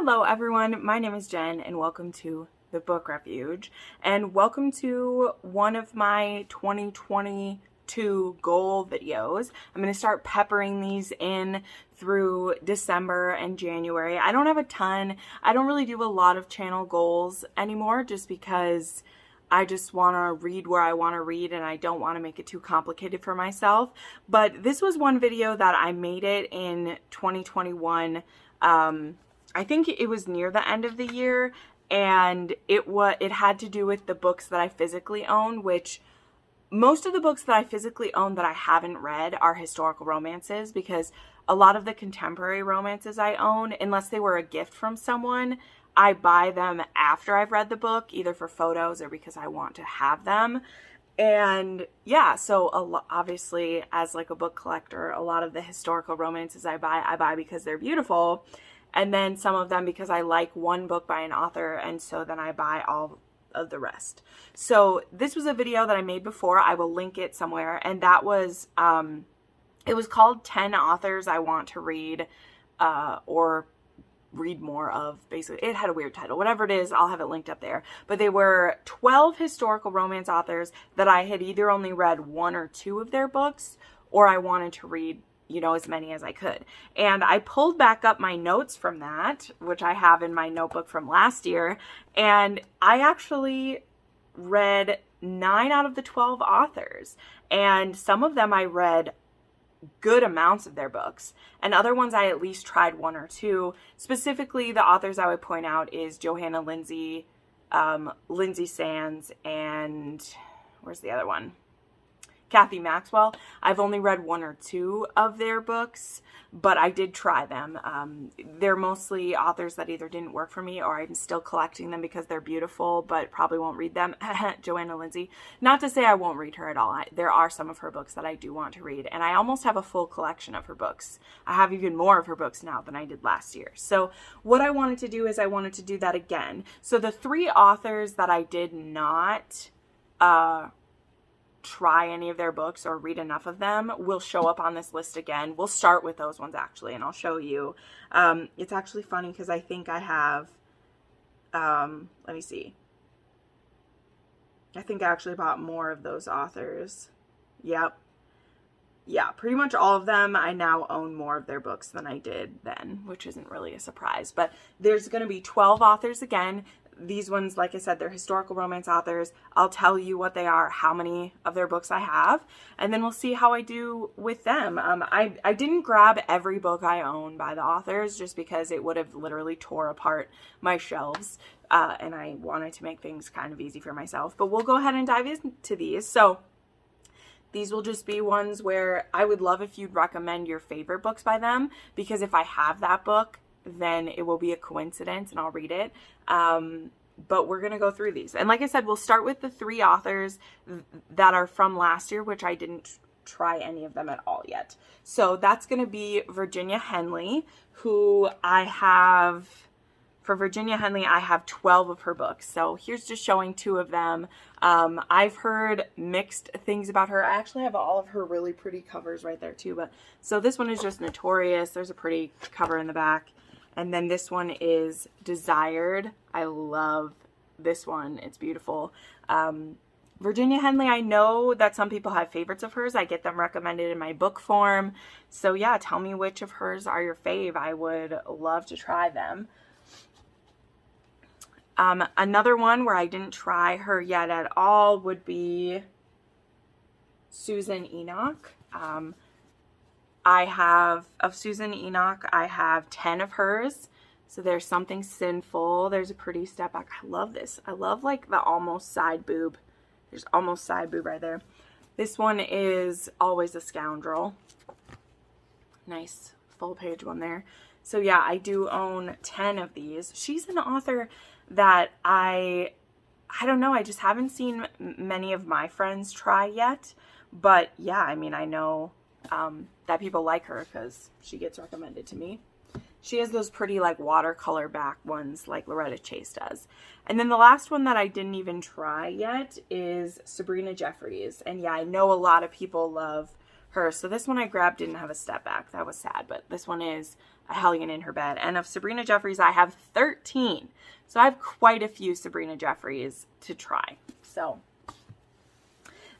Hello everyone, my name is Jen and welcome to the Book Refuge and welcome to one of my 2022 goal videos. I'm going to start peppering these in through December and January. I don't have a ton. I don't really do a lot of channel goals anymore just because I just want to read where I want to read and I don't want to make it too complicated for myself. But this was one video that I made it in 2021. I think it was near the end of the year, and it had to do with the books that I physically own, which most of the books that I physically own that I haven't read are historical romances, because a lot of the contemporary romances I own, unless they were a gift from someone, I buy them after I've read the book, either for photos or because I want to have them. And yeah, so obviously as like a book collector, a lot of the historical romances I buy because they're beautiful. And then some of them because I like one book by an author, and so then I buy all of the rest. So this was a video that I made before. I will link it somewhere, and that was, it was called 10 authors I want to read, or read more of, basically. It had a weird title. Whatever it is, I'll have it linked up there. But they were 12 historical romance authors that I had either only read one or two of their books, or I wanted to read, you know, as many as I could. And I pulled back up my notes from that, which I have in my notebook from last year, and I actually read 9 out of the 12 authors, and some of them I read good amounts of their books, and other ones I at least tried one or two. Specifically, the authors I would point out is Johanna Lindsey, Lindsay Sands, and where's the other one? Kathy Maxwell. I've only read one or two of their books, but I did try them. They're mostly authors that either didn't work for me or I'm still collecting them because they're beautiful, but probably won't read them. Johanna Lindsey. Not to say I won't read her at all. There are some of her books that I do want to read, and I almost have a full collection of her books. I have even more of her books now than I did last year. So what I wanted to do is I wanted to do that again. So the 3 authors that I did not try any of their books or read enough of them will show up on this list again. We'll start with those ones actually, and I'll show you. It's actually funny because I think I have, let me see. I think I actually bought more of those authors. Yep. Yeah, pretty much all of them. I now own more of their books than I did then, which isn't really a surprise. But there's going to be 12 authors again. These ones, like I said, they're historical romance authors. I'll tell you what they are, how many of their books I have, and then we'll see how I do with them. I didn't grab every book I own by the authors just because it would have literally tore apart my shelves, and I wanted to make things kind of easy for myself. But we'll go ahead and dive into these. So these will just be ones where I would love if you'd recommend your favorite books by them, because if I have that book, then it will be a coincidence and I'll read it. But we're going to go through these. And like I said, we'll start with the 3 authors that are from last year, which I didn't try any of them at all yet. So that's going to be Virginia Henley, who I have, for Virginia Henley, I have 12 of her books. So here's just showing 2 of them. I've heard mixed things about her. I actually have all of her really pretty covers right there too. But so this one is just Notorious. There's a pretty cover in the back. And then this one is Desired. I love this one. It's beautiful. Virginia Henley, I know that some people have favorites of hers. I get them recommended in my book form. So yeah, tell me which of hers are your fave. I would love to try them. Another one where I didn't try her yet at all would be Susan Enoch. Of Susan Enoch, I have 10 of hers. So there's Something Sinful. There's A Pretty Step Back. I love this. I love like the almost side boob. There's almost side boob right there. This one is Always a Scoundrel. Nice full page one there. So yeah, I do own 10 of these. She's an author that I don't know. I just haven't seen many of my friends try yet. But yeah, I mean, I know that people like her because she gets recommended to me. She has those pretty like watercolor back ones like Loretta Chase does. And then the last one that I didn't even try yet is Sabrina Jeffries. And yeah, I know a lot of people love her. So this one I grabbed didn't have a step back. That was sad, but this one is A Hellion in Her Bed. And of Sabrina Jeffries, I have 13. So I have quite a few Sabrina Jeffries to try. So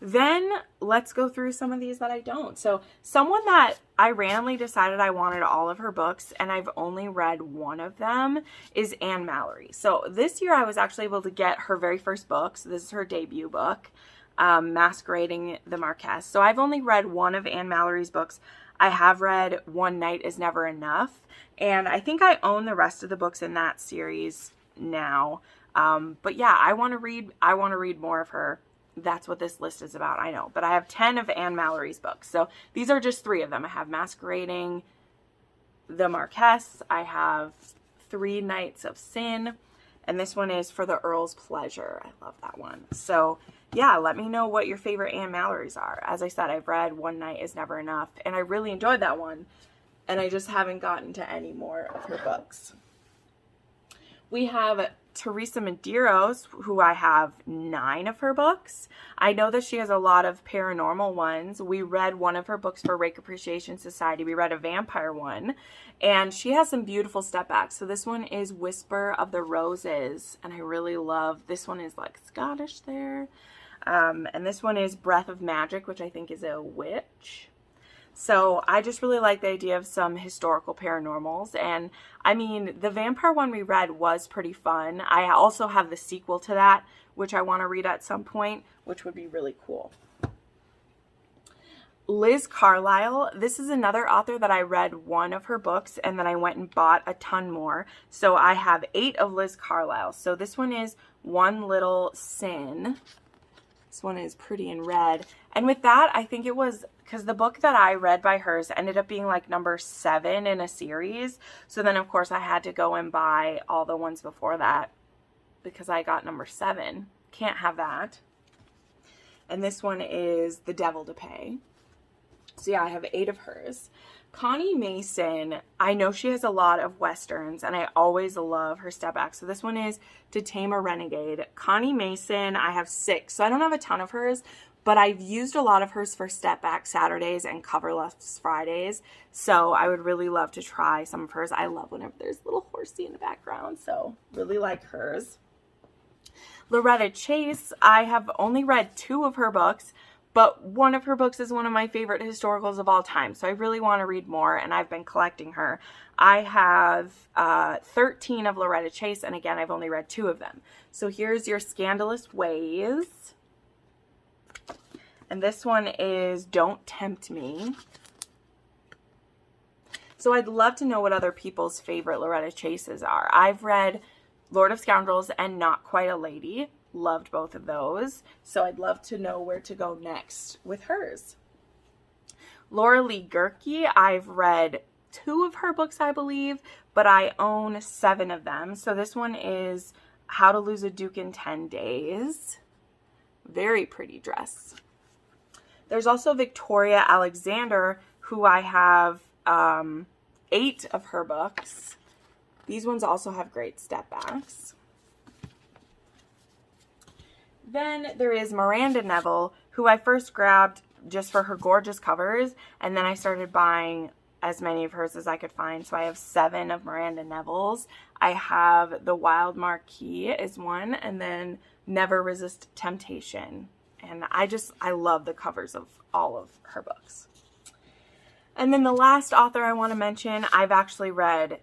then let's go through some of these that I don't. So someone that I randomly decided I wanted all of her books and I've only read one of them is Anne Mallory. So this year I was actually able to get her very first book. So this is her debut book, Masquerading the Marquess. So I've only read one of Anne Mallory's books. I have read One Night is Never Enough. And I think I own the rest of the books in that series now. But yeah, I want to read more of her. That's what this list is about, I know. But I have 10 of Anne Mallory's books. So these are just 3 of them. I have Masquerading the Marquess. I have 3 Nights of Sin. And this one is For the Earl's Pleasure. I love that one. So yeah, let me know what your favorite Anne Mallory's are. As I said, I've read One Night is Never Enough. And I really enjoyed that one. And I just haven't gotten to any more of her books. We have Teresa Medeiros, who I have 9 of her books. I know that she has a lot of paranormal ones. We read one of her books for Rake Appreciation Society. We read a vampire one, and she has some beautiful step backs. So this one is Whisper of the Roses, and I really love, this one is like Scottish there. And this one is Breath of Magic, which I think is a witch. So I just really like the idea of some historical paranormals. And I mean, the vampire one we read was pretty fun. I also have the sequel to that, which I want to read at some point, which would be really cool. Liz Carlisle. This is another author that I read one of her books and then I went and bought a ton more. So I have 8 of Liz Carlisle. So this one is One Little Sin. This one is pretty in red. And with that, I think it was because the book that I read by hers ended up being like number 7 in a series. So then, of course, I had to go and buy all the ones before that because I got number 7. Can't have that. And this one is The Devil to Pay. So yeah, I have 8 of hers. Connie Mason, I know she has a lot of Westerns, and I always love her step back. So this one is To Tame a Renegade. Connie Mason, I have 6. So I don't have a ton of hers, but I've used a lot of hers for step back Saturdays and coverless Fridays. So I would really love to try some of hers. I love whenever there's a little horsey in the background, so really like hers. Loretta Chase, I have only read 2 of her books, but one of her books is one of my favorite historicals of all time. So I really want to read more, and I've been collecting her. I have 13 of Loretta Chase, and again, I've only read 2 of them. So here's Your Scandalous Ways. And this one is Don't Tempt Me. So I'd love to know what other people's favorite Loretta Chases are. I've read Lord of Scoundrels and Not Quite a Lady. Loved both of those. So I'd love to know where to go next with hers. Laura Lee Gerke, I've read 2 of her books, I believe, but I own 7 of them. So this one is How to Lose a Duke in 10 Days. Very pretty dress. There's also Victoria Alexander, who I have 8 of her books. These ones also have great step backs. Then there is Miranda Neville, who I first grabbed just for her gorgeous covers, and then I started buying as many of hers as I could find. So I have 7 of Miranda Neville's. I have The Wild Marquis is one, and then Never Resist Temptation. And I love the covers of all of her books. And then the last author I want to mention, I've actually read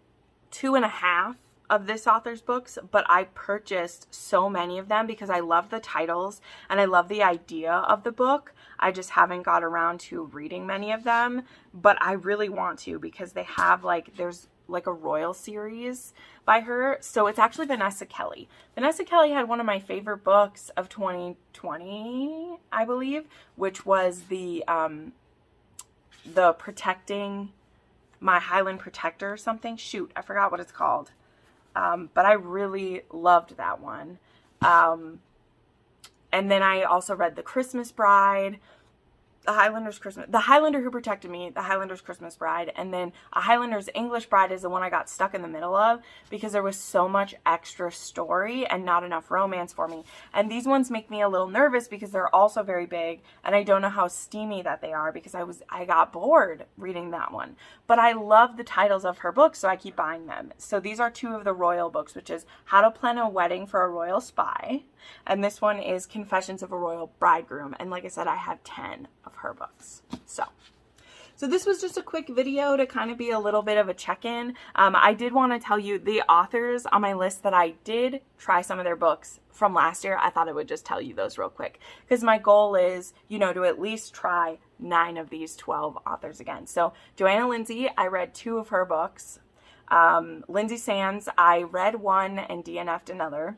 2.5 of this author's books, but I purchased so many of them because I love the titles and I love the idea of the book. I just haven't got around to reading many of them, but I really want to because they have there's like a royal series by her. So it's actually Vanessa Kelly. Vanessa Kelly had one of my favorite books of 2020, I believe, which was the Protecting My Highland Protector or something. Shoot, I forgot what it's called. But I really loved that one. And then I also read The Christmas Bride. The Highlander's Christmas, The Highlander Who Protected Me, The Highlander's Christmas Bride, and then A Highlander's English Bride is the one I got stuck in the middle of because there was so much extra story and not enough romance for me. And these ones make me a little nervous because they're also very big, and I don't know how steamy that they are because I got bored reading that one. But I love the titles of her books, so I keep buying them. So these are two of the royal books, which is How to Plan a Wedding for a Royal Spy, and this one is Confessions of a Royal Bridegroom. And like I said, I have 10 of her books. So this was just a quick video to kind of be a little bit of a check-in. I did want to tell you the authors on my list that I did try some of their books from last year. I thought I would just tell you those real quick because my goal is, you know, to at least try 9 of these 12 authors again. So Joanna Lindsay, I read 2 of her books. Lindsay Sands, I read 1 and DNF'd another.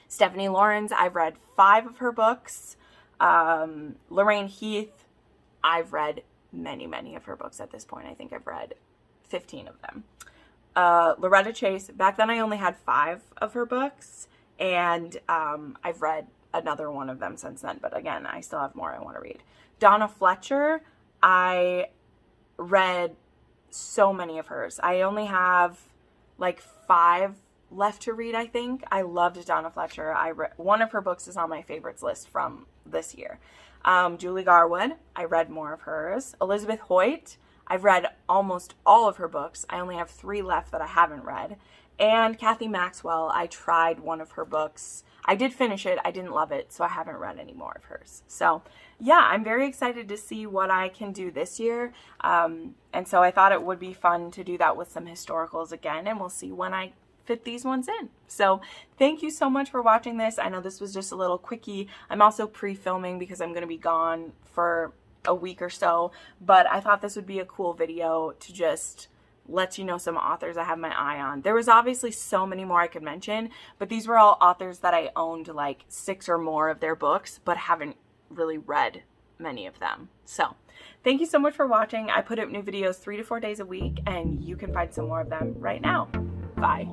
Stephanie Lawrence, I've read 5 of her books. Lorraine Heath, I've read many of her books at this point. I think I've read 15 of them. Loretta Chase, back then I only had 5 of her books, and I've read another one of them since then, but again, I still have more I want to read. Donna Fletcher, I read so many of hers. I only have like 5 left to read, I think. I loved Donna Fletcher. One of her books is on my favorites list from this year. Julie Garwood, I read more of hers. Elizabeth Hoyt, I've read almost all of her books. I only have 3 left that I haven't read. And Kathy Maxwell, I tried one of her books. I did finish it. I didn't love it, so I haven't read any more of hers. So yeah, I'm very excited to see what I can do this year. And so I thought it would be fun to do that with some historicals again, and we'll see when I fit these ones in. So thank you so much for watching this. I know this was just a little quickie. I'm also pre-filming because I'm going to be gone for a week or so, but I thought this would be a cool video to just let you know some authors I have my eye on. There was obviously so many more I could mention, but these were all authors that I owned like 6 or more of their books, but haven't really read many of them. So thank you so much for watching. I put up new videos 3 to 4 days a week, and you can find some more of them right now. Bye.